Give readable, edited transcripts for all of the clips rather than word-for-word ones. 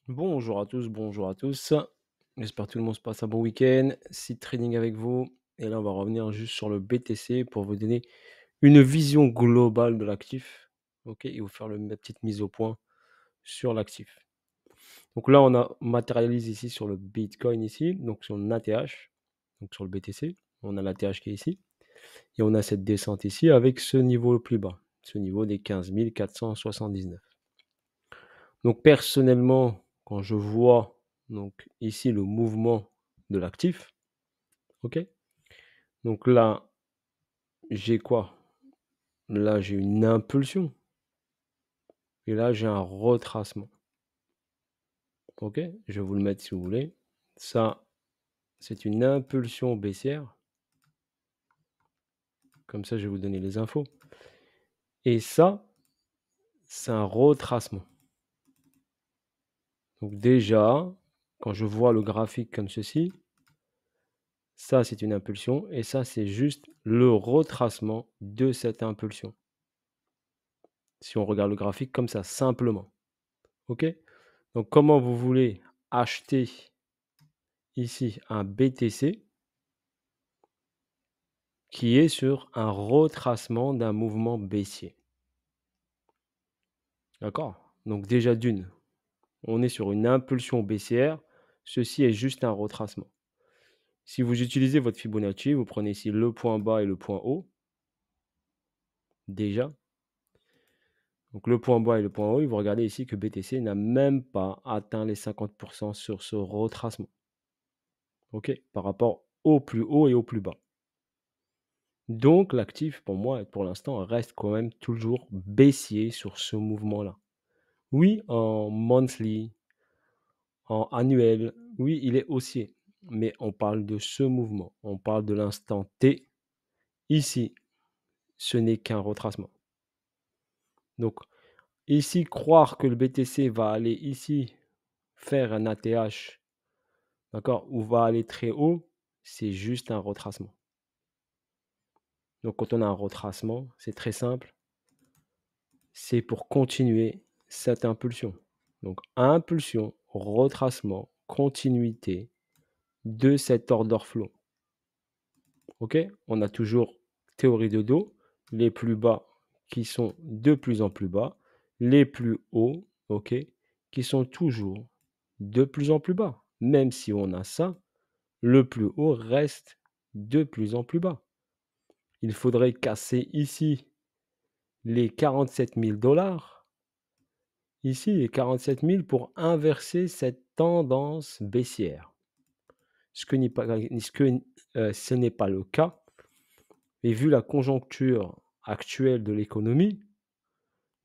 Bonjour à tous, bonjour à tous. J'espère que tout le monde se passe un bon week-end. Seed Trading avec vous. Et là, on va revenir juste sur le BTC pour vous donner une vision globale de l'actif. OK, et vous faire la petite mise au point sur l'actif. Donc là, on matérialise ici sur le Bitcoin ici, donc sur le ATH, donc sur le BTC. On a l'ATH qui est ici. Et on a cette descente ici avec ce niveau le plus bas, ce niveau des 15 479. Donc personnellement, quand je vois donc ici le mouvement de l'actif, ok? Donc là, j'ai quoi? Là, j'ai une impulsion et là, j'ai un retracement. Ok? Je vais vous le mettre si vous voulez. Ça, c'est une impulsion baissière. Comme ça, je vais vous donner les infos. Et ça, c'est un retracement. Donc déjà, quand je vois le graphique comme ceci, ça, c'est une impulsion et ça, c'est juste le retracement de cette impulsion. Si on regarde le graphique comme ça, simplement. OK? Donc, comment vous voulez acheter ici un BTC qui est sur un retracement d'un mouvement baissier? D'accord? Donc, déjà d'une, on est sur une impulsion baissière. Ceci est juste un retracement. Si vous utilisez votre Fibonacci, vous prenez ici le point bas et le point haut. Déjà. Donc, le point bas et le point haut, et vous regardez ici que BTC n'a même pas atteint les 50% sur ce retracement. OK? Par rapport au plus haut et au plus bas. Donc l'actif, pour moi, pour l'instant, reste quand même toujours baissier sur ce mouvement-là. Oui, en monthly, en annuel, oui, il est haussier, mais on parle de ce mouvement, on parle de l'instant T. Ici, ce n'est qu'un retracement. Donc ici, croire que le BTC va aller ici faire un ATH, d'accord, ou va aller très haut, c'est juste un retracement. Donc quand on a un retracement, c'est très simple. C'est pour continuer cette impulsion. Donc impulsion, retracement, continuité de cet order flow. OK? On a toujours théorie de dos, les plus bas qui sont de plus en plus bas, les plus hauts, OK, qui sont toujours de plus en plus bas. Même si on a ça, le plus haut reste de plus en plus bas. Il faudrait casser ici les 47 000 $. Ici, les 47 000 pour inverser cette tendance baissière. Ce n'est pas le cas. Et vu la conjoncture actuelle de l'économie,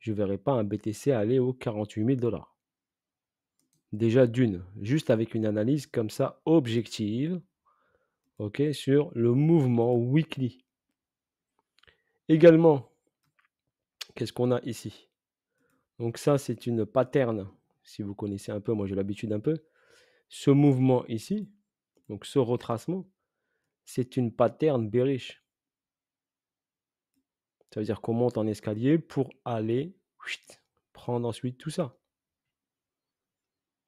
je ne verrai pas un BTC aller aux 48 000 $. Déjà d'une, juste avec une analyse comme ça objective, ok, sur le mouvement weekly. Également, qu'est-ce qu'on a ici? Donc ça, c'est une pattern. Si vous connaissez un peu, moi j'ai l'habitude un peu. Ce mouvement ici, donc ce retracement, c'est une pattern bearish. Ça veut dire qu'on monte en escalier pour aller prendre ensuite tout ça.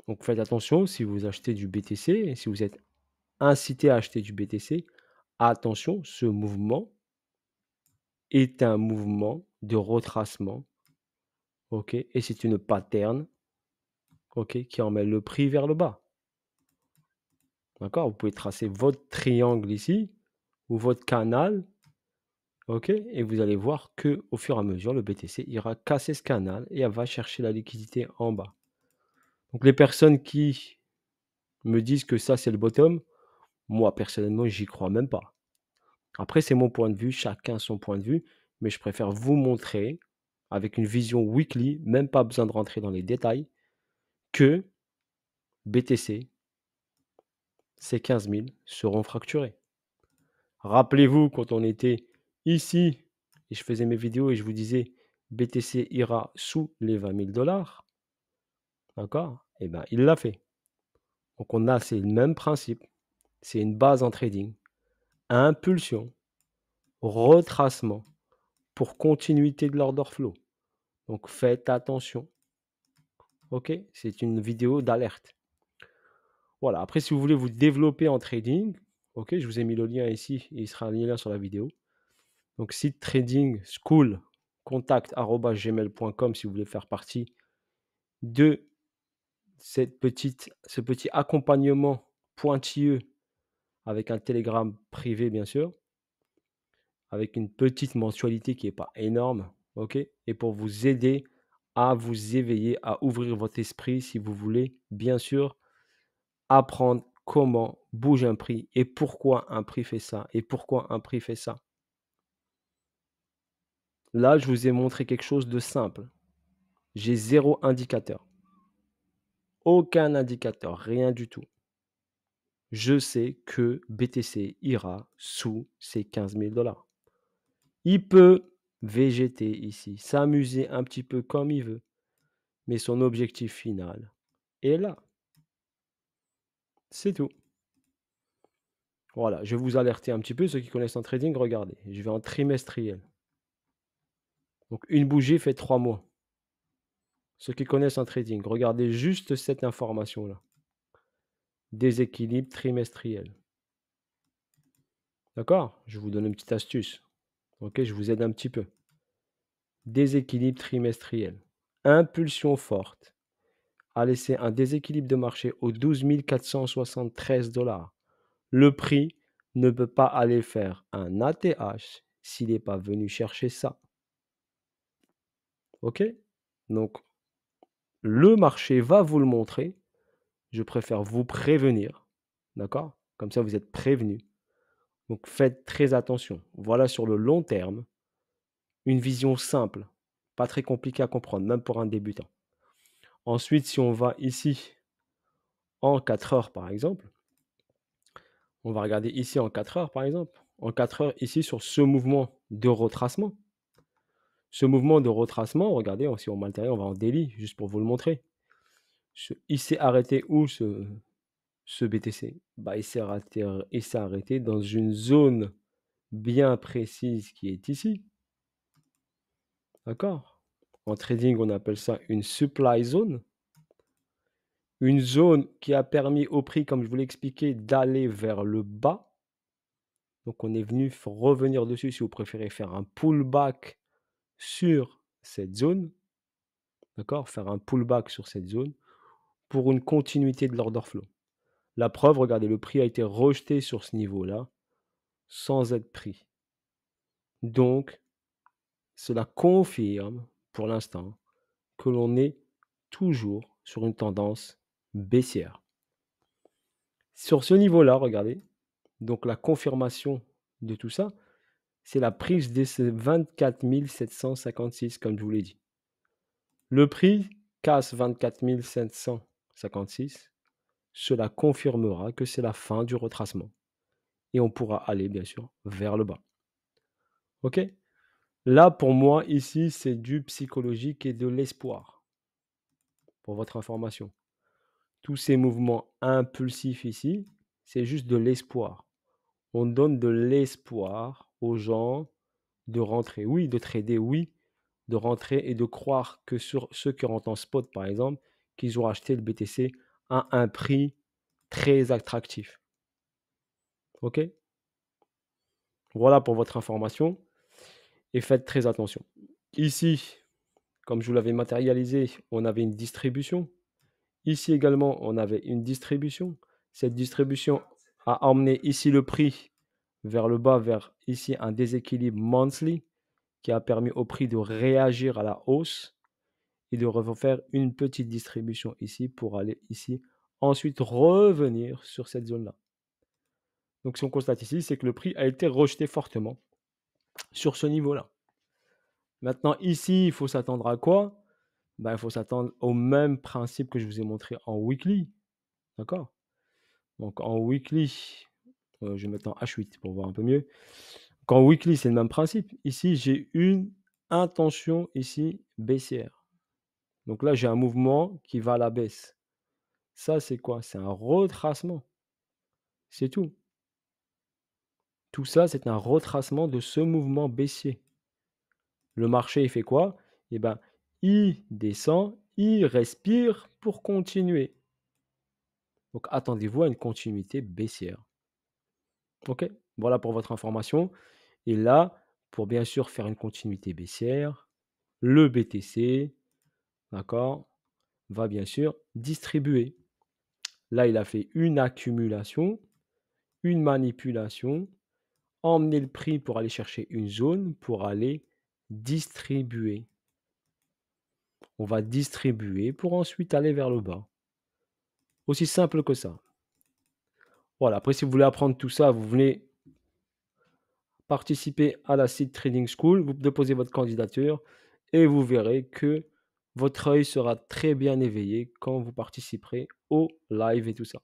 Donc faites attention si vous achetez du BTC et si vous êtes incité à acheter du BTC, attention, ce mouvement est un mouvement de retracement, ok, et c'est une pattern, ok, qui emmène le prix vers le bas. D'accord? Vous pouvez tracer votre triangle ici ou votre canal. OK, et vous allez voir que au fur et à mesure, le BTC ira casser ce canal et elle va chercher la liquidité en bas. Donc les personnes qui me disent que ça, c'est le bottom, moi personnellement, j'y crois même pas. Après, c'est mon point de vue, chacun son point de vue, mais je préfère vous montrer avec une vision weekly, même pas besoin de rentrer dans les détails, que BTC, ces 15 000 seront fracturés. Rappelez-vous quand on était ici et je faisais mes vidéos et je vous disais BTC ira sous les 20 000 $. D'accord? Eh bien, il l'a fait. Donc, c'est le même principe. C'est une base en trading. Impulsion, retracement pour continuité de l'order flow. Donc, faites attention. OK? C'est une vidéo d'alerte. Voilà, après si vous voulez vous développer en trading, OK, je vous ai mis le lien ici, il sera un lien sur la vidéo. Donc site trading school contact@gmail.com si vous voulez faire partie de ce petit accompagnement pointilleux avec un Telegram privé bien sûr, avec une petite mensualité qui est pas énorme, OK? Et pour vous aider à vous éveiller, à ouvrir votre esprit si vous voulez, bien sûr, apprendre comment bouge un prix et pourquoi un prix fait ça et pourquoi un prix fait ça. Là, je vous ai montré quelque chose de simple. J'ai zéro indicateur, aucun indicateur, rien du tout. Je sais que BTC ira sous ces 15 000 $. Il peut végéter ici, s'amuser un petit peu comme il veut, mais son objectif final est là. C'est tout. Voilà, je vais vous alerter un petit peu, ceux qui connaissent en trading, regardez, je vais en trimestriel. Donc une bougie fait 3 mois. Ceux qui connaissent en trading, regardez juste cette information-là. Déséquilibre trimestriel. D'accord? Je vous donne une petite astuce. OK, je vous aide un petit peu. Déséquilibre trimestriel. Impulsion forte a laissé un déséquilibre de marché aux 12 473 $. Le prix ne peut pas aller faire un ATH s'il n'est pas venu chercher ça. OK? Donc, le marché va vous le montrer. Je préfère vous prévenir. D'accord? Comme ça, vous êtes prévenus. Donc, faites très attention. Voilà sur le long terme, une vision simple, pas très compliquée à comprendre, même pour un débutant. Ensuite, si on va ici en 4 heures, par exemple, on va regarder ici en 4 heures, par exemple. En 4 heures, ici, sur ce mouvement de retracement. Ce mouvement de retracement, regardez, si on matériel, on va en daily, juste pour vous le montrer. Il s'est arrêté où ce BTC? Bah, il s'est arrêté dans une zone bien précise qui est ici. D'accord? En trading, on appelle ça une supply zone. Une zone qui a permis au prix, comme je vous l'ai expliqué, d'aller vers le bas. Donc, on est venu revenir dessus si vous préférez faire un pullback sur cette zone. D'accord? Faire un pullback sur cette zone pour une continuité de l'order flow. La preuve, regardez, le prix a été rejeté sur ce niveau-là sans être pris. Donc, cela confirme pour l'instant que l'on est toujours sur une tendance baissière. Sur ce niveau-là, regardez, donc la confirmation de tout ça, c'est la prise de ces 24 756, comme je vous l'ai dit. Le prix casse 24 756, cela confirmera que c'est la fin du retracement. Et on pourra aller, bien sûr, vers le bas. OK? Là, pour moi, ici, c'est du psychologique et de l'espoir, pour votre information. Tous ces mouvements impulsifs ici, c'est juste de l'espoir. On donne de l'espoir aux gens de rentrer. Oui, de trader, oui, de rentrer et de croire que sur ceux qui rentrent en spot, par exemple, qu'ils ont acheté le BTC à un prix très attractif. OK? Voilà pour votre information et faites très attention. Ici, comme je vous l'avais matérialisé, on avait une distribution. Ici également, on avait une distribution. Cette distribution a emmené ici le prix vers le bas, vers ici un déséquilibre monthly qui a permis au prix de réagir à la hausse et de refaire une petite distribution ici pour aller ici, ensuite revenir sur cette zone-là. Donc, si on constate ici, c'est que le prix a été rejeté fortement sur ce niveau-là. Maintenant, ici, il faut s'attendre à quoi? Ben, il faut s'attendre au même principe que je vous ai montré en weekly. D'accord? Donc, en weekly, je vais mettre en H8 pour voir un peu mieux. Donc, en weekly, c'est le même principe. Ici, j'ai une intention ici baissière. Donc là, j'ai un mouvement qui va à la baisse. Ça, c'est quoi? C'est un retracement. C'est tout. Tout ça, c'est un retracement de ce mouvement baissier. Le marché, il fait quoi? Eh ben, il descend il respire pour continuer. Donc attendez-vous à une continuité baissière. OK? Voilà pour votre information et là, pour bien sûr faire une continuité baissière, le BTC, d'accord, va bien sûr distribuer. Là, il a fait une accumulation, une manipulation, emmener le prix pour aller chercher une zone, pour aller distribuer. On va distribuer pour ensuite aller vers le bas. Aussi simple que ça. Voilà, après si vous voulez apprendre tout ça, vous venez participer à la Seed Trading School, vous déposez votre candidature et vous verrez que votre œil sera très bien éveillé quand vous participerez au live et tout ça.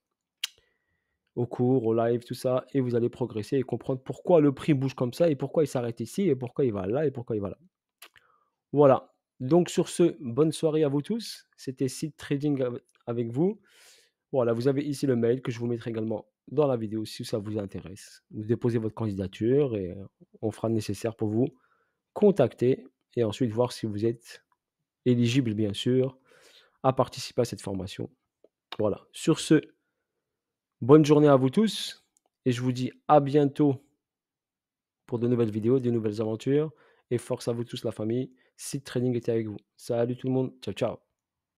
Au cours, au live, tout ça, et vous allez progresser et comprendre pourquoi le prix bouge comme ça et pourquoi il s'arrête ici et pourquoi il va là et pourquoi il va là. Voilà. Donc sur ce, bonne soirée à vous tous. C'était Seed Trading avec vous. Voilà, vous avez ici le mail que je vous mettrai également dans la vidéo si ça vous intéresse. Vous déposez votre candidature et on fera le nécessaire pour vous contacter et ensuite voir si vous êtes éligible, bien sûr, à participer à cette formation. Voilà. Sur ce, bonne journée à vous tous et je vous dis à bientôt pour de nouvelles vidéos, de nouvelles aventures et force à vous tous la famille. Seed Trading était avec vous. Salut tout le monde. Ciao, ciao.